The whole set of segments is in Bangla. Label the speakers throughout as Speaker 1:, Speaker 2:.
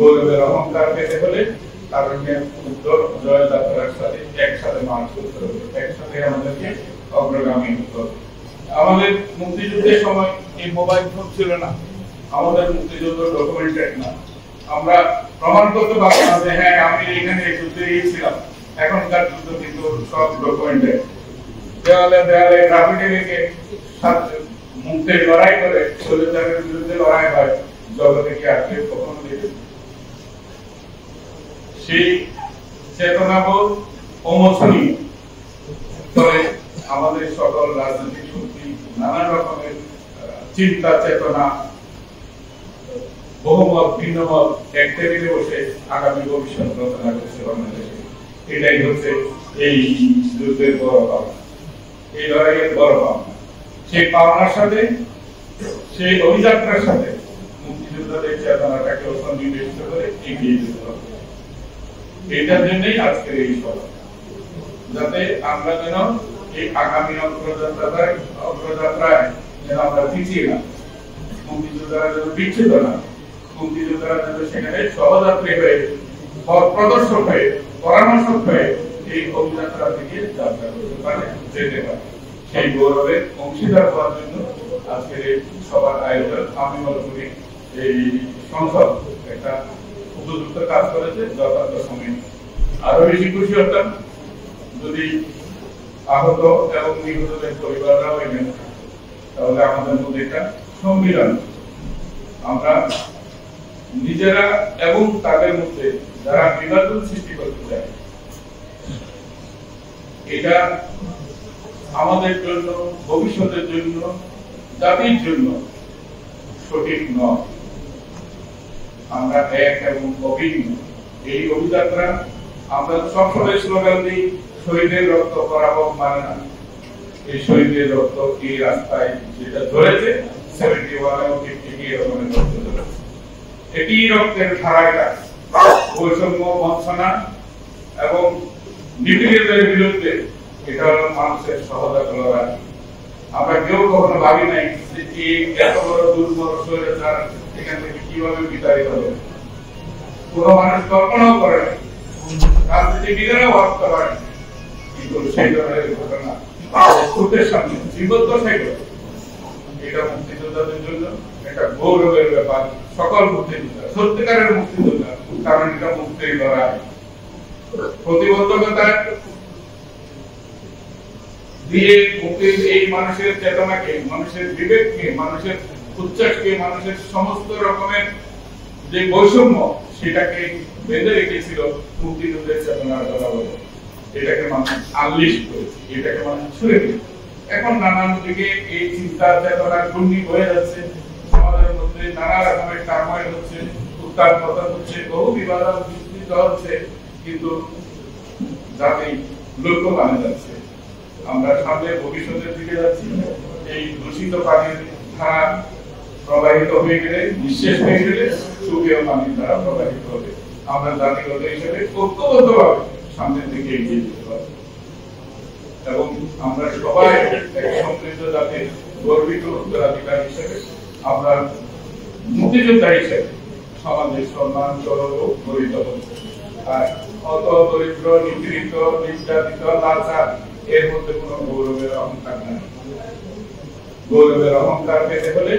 Speaker 1: গৌরবের অহংকার পেতে হলে তারুণ্যের উত্তর জয়যাত্রার সাথে একসাথে মার্চ করতে হবে, একসাথে আমাদেরকে অগ্রগামী হতে হবে। আমাদের মুক্তিযুদ্ধের সময় এই মোবাইল ফোন ছিল না, আমাদের মুক্তিযুদ্ধ ডকুমেন্টেড না। আমরা প্রমাণ করতে পারবো না যে হ্যাঁ আমি এখানে যুদ্ধে ছিলাম। এখনকার যুদ্ধ কিন্তু সব ডকুমেন্টেড। দেওয়ালে দেওয়ালে গ্রাফিটি রেখে মুক্তির লড়াই করে স্বৈরাচারের বিরুদ্ধে লড়াই হয়, জগতে কি আর কেউ কখনো দেখে? সেই চেতনাবোধ অমোচনীয়। তবে আমাদের সকল রাজনৈতিক শক্তি নানা রকমের চিন্তা চেতনা বহুমত ভিন্নমত এক টেবিলে বসে আগামী ভবিষ্যৎ রচনা করছে বাংলাদেশে। এটাই হচ্ছে এই যুদ্ধের বড় পাওনা, এই লড়াইয়ের বড় পাওনা। সেই পাওনার সাথে সেই অভিযাত্রার সাথে মুক্তিযোদ্ধাদের চেতনাটাকে সন্নিবেশিত করে এগিয়ে যেতে হবে। এটার জন্যই আজকের এই সভা, যাতে আমরা যেন এই আগামী অগ্রযাত্রায় যেন আমরা পিছিয়ে না, মুক্তিযোদ্ধারা যেন বিচ্ছিন্ন না, মুক্তিযোদ্ধারা যেন সেখানে সহযাত্রী হয়ে প্রদর্শক হয়ে পরামর্শক হয়ে এই অভিযাত্রা থেকে যাত্রা করতে পারে, যেতে পারে। সেই গৌরবের অংশীদার হওয়ার জন্য আজকের এই সভার আয়োজন আমি মনে করি এই সংসদ একটা উপযুক্ত কাজ করেছে, যথার্থ সময়। আরো বেশি খুশি হতাম যদি আহত এবং নিহতদের পরিবাররাও এলেন, তাহলে আমাদের মধ্যে একটা সম্মিলন, আমরা নিজেরা এবং তাদের মধ্যে যারা বিভাজন সৃষ্টি করতে চায়, এটা আমাদের জন্য, ভবিষ্যতের জন্য, জাতির জন্য সঠিক নয়। আমরা এক এবং অভিন্ন। এই অভিযাত্রা আমরা সবসময় স্লোগান দিই, শহীদের রক্ত পরাভব মানে না। এই শহীদের রক্ত এই রাস্তায় যেটা ধরেছে 71 এরকমের রক্ত ধরেছে। এটি রক্তের ধারাটা বৈষম্য বঞ্চনা এবং নিপীড়িতদের বিরুদ্ধে এটা হলো মানুষের সহজাত লড়াই। আমরা কেউ কখনো ভাবি নাই যে এত বড় দুর্বল স্বৈরাচার এখান থেকে কিভাবে বিতাড়িত হবে। কোন মানুষ কল্পনাও করে নাই, রাজনীতিবিদেরাও ভাবতে পারে, কিন্তু সেই ধরনের ঘটনা চোখের সামনে জীবদ্দশাই ঘটে। এটা মুক্তিযোদ্ধাদের জন্য একটা গৌরবের ব্যাপার, সকল মুক্তিযোদ্ধা, সত্যিকারের মুক্তিযোদ্ধা, কারণ এটা মুক্তির লড়াই। প্রতিবন্ধকতা দিয়ে মুক্তির এই মানুষের চেতনাকে, মানুষের বিবেককে, মানুষের উচ্চাসকে, মানুষের সমস্ত রকমের যে বৈষম্য সেটাকে বেঁধে রেখেছিল মুক্তিযুদ্ধের চেতনার দ্বারা বলে। এটাকে মানুষ আনলিশ করেছে, এটাকে মানুষ ছুড়ে দিয়েছে। এখন নানান দিকে এই চিন্তা চেতনার ঘূর্ণি হয়ে যাচ্ছে, সমাজের মধ্যে নানা রকমের টার্ময়েল হচ্ছে, উত্তাল পতন হচ্ছে, বহু বিবাদ বিস্তৃত হচ্ছে, কিন্তু জাতি লক্ষ্য মানে যাচ্ছে। আমরা সামনে ভবিষ্যতের দিকে যাচ্ছি। এই দূষিত পানির ধারা প্রবাহিত হয়ে গেলে, নিঃশেষ হয়ে গেলে সুপেয় পানির ধারা প্রবাহিত হবে। আমরা জাতিগত হিসেবে ঐক্যবদ্ধভাবে সামনের দিকে এগিয়ে যেতে পারবো এবং আমরা সবাই এক সমৃদ্ধ জাতির গর্বিত উত্তরাধিকার হিসেবে, আমরা মুক্তিযোদ্ধা হিসেবে সমাজের সম্মান স্বরূপ গরিত হব। আর অত দরিদ্র, নিপীড়িত, নির্যাতিত, লাচার এর মধ্যে কোনো গৌরবের অহংকার নাই। গৌরবের অহংকার পেতে হলে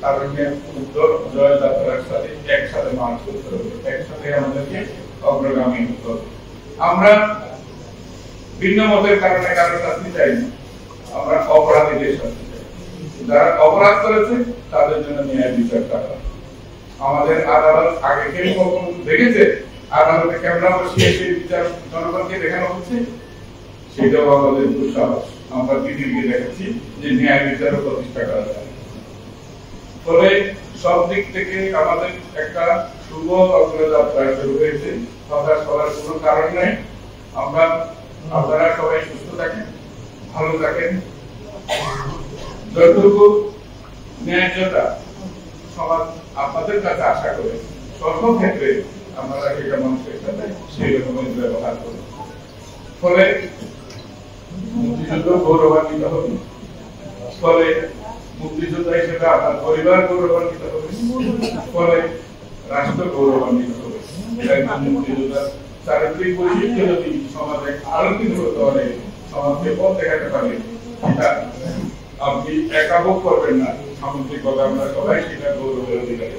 Speaker 1: তারুণ্যের উত্তর জয়যাত্রার সাথে একসাথে মার্চ করতে হবে, একসাথে আমাদেরকে অগ্রগামী হতে হবে। আমরা ভিন্ন মতের কারণে কারো শাস্তি চাই না, আমরা অপরাধীদের শাস্তি চাই। যারা অপরাধ করেছে তাদের জন্য ন্যায় বিচার করা। আমাদের আদালত আগে কেউ কখন দেখেছে আদালতে ক্যামেরা বসিয়ে সেই বিচার জনগণকে দেখানো হচ্ছে? সেটাও আমাদের দুঃসাহস। আমরা পৃথিবীকে দেখাচ্ছি যে ন্যায় বিচারও প্রতিষ্ঠা করা যায়। ফলে সব দিক থেকে আমাদের একটা শুভ অগ্রযাত্রা শুরু হয়েছে, হতাশ হওয়ার কোনো কারণ নেই। আপনারা সবাই সুস্থ থাকেন, ভালো থাকেন। যতটুকু ন্যায্যতা সমাজ আপনাদের কাছে আশা করে সর্বক্ষেত্রে আপনারা সেটা মানুষের সাথে সেই রকমের ব্যবহার করুন। ফলে মুক্তিযুদ্ধ গৌরবান্বিত হবে, ফলে মুক্তিযোদ্ধা হিসেবে আপনার পরিবার গৌরবান্বিত হবে, ফলে রাষ্ট্র গৌরবান্বিত হবে। একজন মুক্তিযোদ্ধা চারিত্রিক বৈশিষ্ট্য যদি সমাজে আলোকিত হতে পারে, সমাজকে পথ দেখাতে পারে, সেটা আপনি একা ভোগ করবেন না, সামগ্রিকভাবে আমরা সবাই সেটা গৌরবের অধিকারী।